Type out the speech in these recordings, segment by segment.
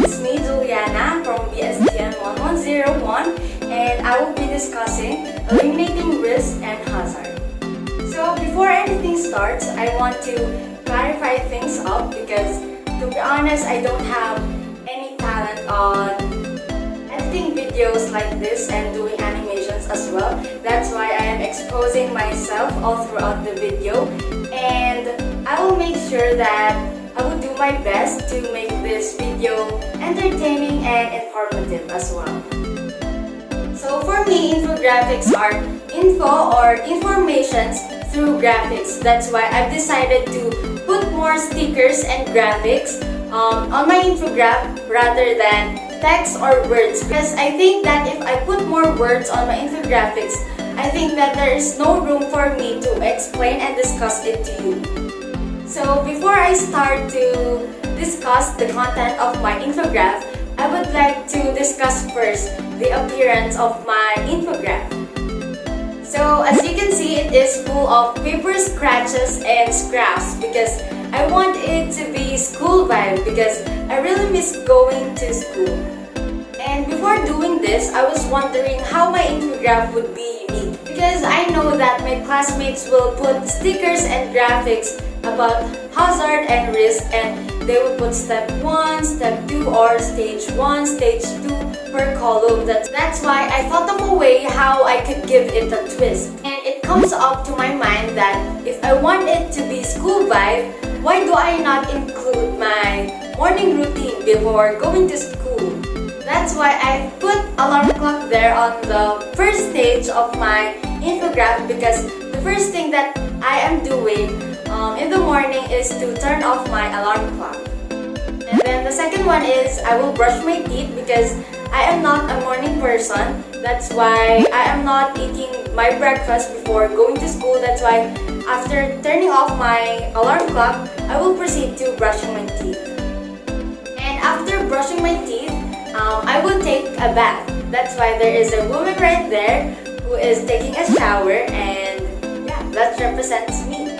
is me, Juliana from BSTN 1101, and I will be discussing eliminating risk and hazard. So before anything starts, I want to clarify things up because to be honest, I don't have any talent on editing videos like this and doing animations as well. That's why I am exposing myself all throughout the video, and I will make sure that I will do my best to make this video entertaining and informative as well. So for me, infographics are info or informations through graphics. That's why I've decided to put more stickers and graphics on my infograph rather than text or words, because I think that if I put more words on my infographics, I think that there is no room for me to explain and discuss it to you. So before I start to discuss the content of my infograph, I would like to discuss first the appearance of my infograph. So as you can see, it is full of paper scratches and scraps because I want it to be school vibe because I really miss going to school. And before doing this, I was wondering how my infograph would be unique because I know that my classmates will put stickers and graphics about hazard and risk, and they will put step 1, step 2 or stage 1, stage 2 per column. That's why I thought of a way how I could give it a twist. And it comes up to my mind that if I want it to be school vibe, why do I not include my morning routine before going to school? That's why I put alarm clock there on the first stage of my infograph, because the first thing that I am doing in the morning is to turn off my alarm clock. And then the second one is I will brush my teeth because I am not a morning person. That's why I am not eating my breakfast before going to school. That's why after turning off my alarm clock, I will proceed to brushing my teeth. And after brushing my teeth, I will take a bath. That's why there is a woman right there who is taking a shower, and yeah, that represents me.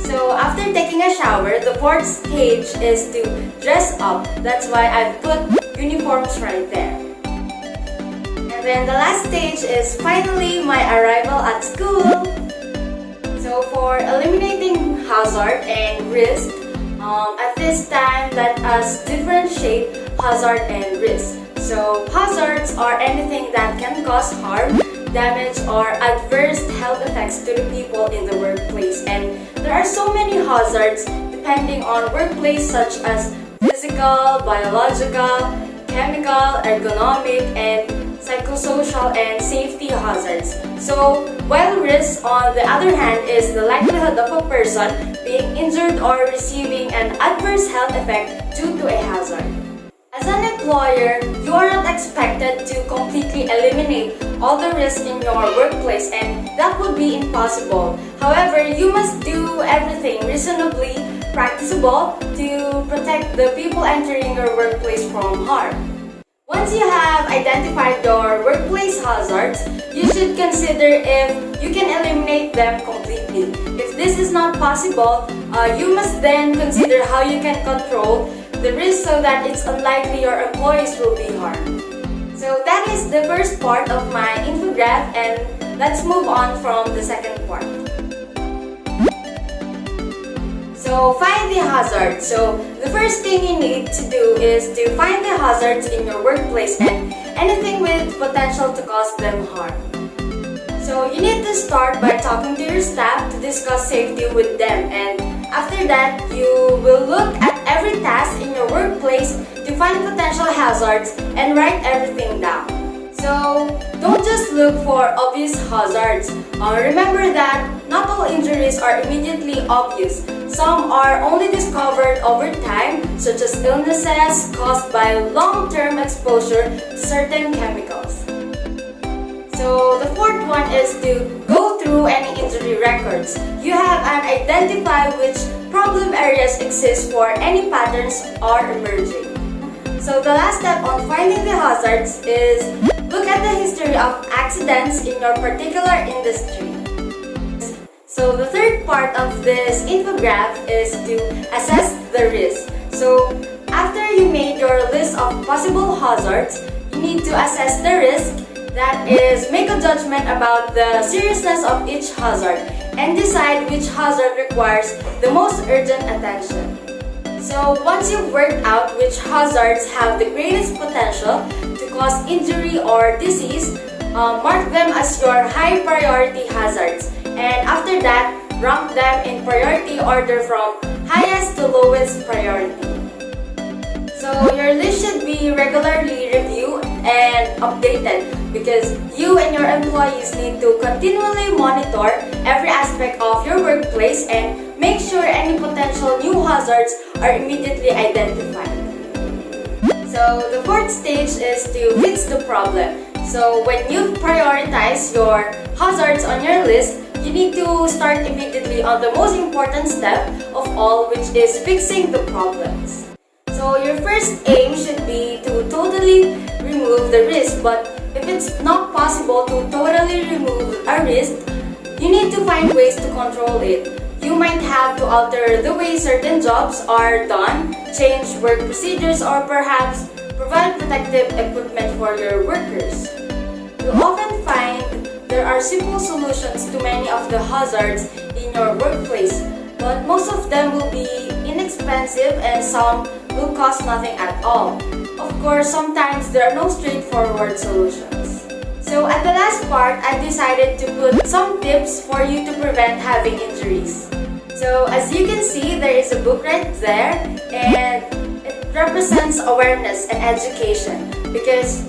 So after taking a shower, the fourth stage is to dress up. That's why I've put uniforms right there. And then the last stage is finally my arrival at school. So for eliminating hazard and risk, at this time let us differentiate hazard and risk. So hazards are anything that can cause harm, damage or adverse health effects to the people in the workplace, and there are so many hazards depending on workplace, such as physical, biological, chemical, ergonomic, and psychosocial and safety hazards. So while risk on the other hand is the likelihood of a person being injured or receiving an adverse health effect due to a hazard. As an employer, you are not expected to completely eliminate all the risks in your workplace, and that would be impossible. However, you must do everything reasonably practicable to protect the people entering your workplace from harm. Once you have identified your workplace hazards, you should consider if you can eliminate them completely. If this is not possible, you must then consider how you can control the risk so that it's unlikely your employees will be harmed. So that is the first part of my infograph, and let's move on from the second part. So find the hazards. So the first thing you need to do is to find the hazards in your workplace and anything with potential to cause them harm. So you need to start by talking to your staff to discuss safety with them, and after that, you will look at every task in your workplace to find potential hazards and write everything down. So don't just look for obvious hazards. Remember that not all injuries are immediately obvious. Some are only discovered over time, such as illnesses caused by long-term exposure to certain chemicals. So the fourth one is to go through any injury records. You have and identify which problem areas exist for any patterns are emerging. So the last step on finding the hazards is look at the history of accidents in your particular industry. So the third part of this infograph is to assess the risk. So after you made your list list of possible hazards, you need to assess the risk, that is, make a judgment about the seriousness of each hazard and decide which hazard requires the most urgent attention. So once you've worked out which hazards have the greatest potential to cause injury or disease, mark them as your high priority hazards, and after that, rank them in priority order from highest to lowest priority. So your list should be regularly reviewed and updated because you and your employees need to continually monitor every aspect of your workplace and make sure any potential new hazards are immediately identified. So the fourth stage is to fix the problem. So when you prioritize your hazards on your list, you need to start immediately on the most important step of all, which is fixing the problems. So your first aim should be to totally remove the risk, but if it's not possible to totally remove a risk, you need to find ways to control it. You might have to alter the way certain jobs are done, change work procedures, or perhaps provide protective equipment for your workers. You'll often find there are simple solutions to many of the hazards in your workplace, but most of them will be inexpensive and some will cost nothing at all. Of course, sometimes there are no straightforward solutions. So at the last part, I decided to put some tips for you to prevent having injuries. So as you can see, there is a book right there, and it represents awareness and education because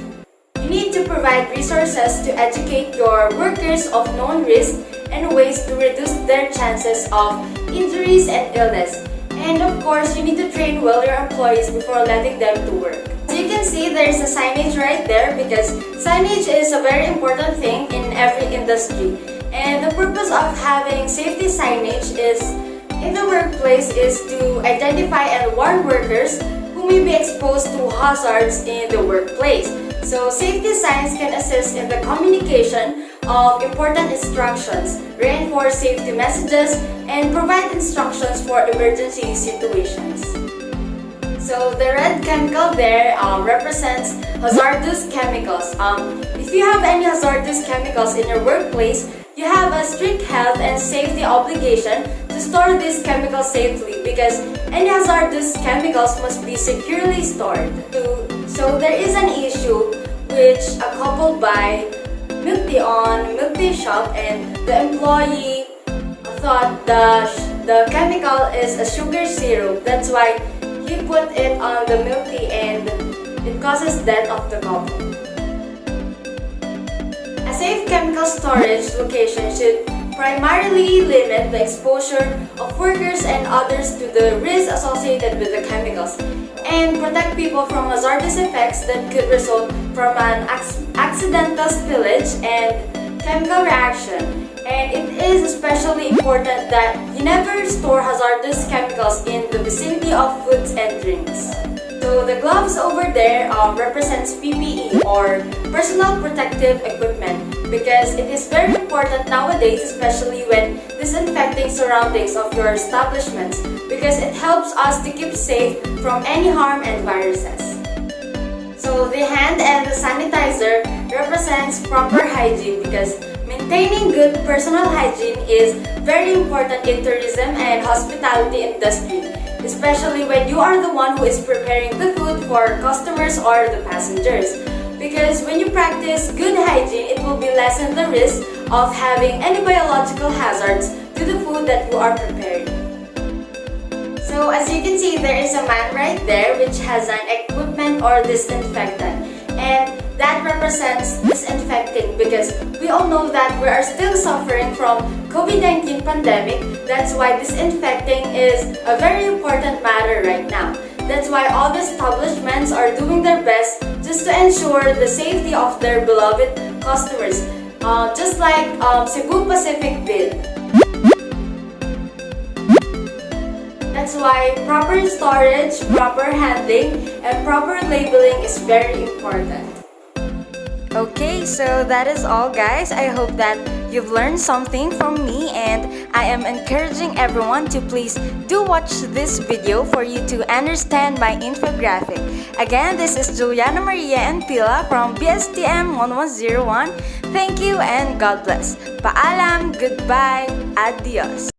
you need to provide resources to educate your workers of known risks and ways to reduce their chances of injuries and illness. And of course, you need to train well your employees before letting them to work. As you can see, there is a signage right there because signage is a very important thing in every industry. And the purpose of having safety signage is in the workplace is to identify and warn workers who may be exposed to hazards in the workplace. So safety signs can assist in the communication of important instructions, reinforce safety messages, and provide instructions for emergency situations. So the red chemical there represents hazardous chemicals. If you have any hazardous chemicals in your workplace, you have a strict health and safety obligation to store these chemicals safely because any hazardous chemicals must be securely stored. So there is an issue which a couple buy milk tea on milk tea shop and the employee thought the chemical is a sugar syrup. That's why he put it on the milk tea and it causes death of the couple. A safe chemical storage location should primarily limit the exposure of workers and others to the risks associated with the chemicals and protect people from hazardous effects that could result from an accidental spillage and chemical reaction. And it is especially important that you never store hazardous chemicals in the vicinity of foods and drinks. So the gloves over there represents PPE or personal protective equipment because it is very important nowadays, especially when disinfecting surroundings of your establishments because it helps us to keep safe from any harm and viruses. So the hand and the sanitizer represents proper hygiene because maintaining good personal hygiene is very important in tourism and hospitality industry, especially when you are the one who is preparing the food for customers or the passengers. Because when you practice good hygiene, it will be lessen the risk of having any biological hazards to the food that you are preparing. So as you can see, there is a man right there which has an equipment or disinfectant, and that represents disinfecting because we all know that we are still suffering from COVID-19 pandemic. That's why disinfecting is a very important matter right now. That's why all the establishments are doing their best just to ensure the safety of their beloved customers, just like Cebu Pacific did. That's why proper storage, proper handling, and proper labeling is very important. Okay, so that is all, guys. I hope that you've learned something from me, and I am encouraging everyone to please do watch this video for you to understand my infographic. Again, this is Juliana Maria and Pila from BSTM 1101. Thank you and God bless. Paalam, goodbye, adios.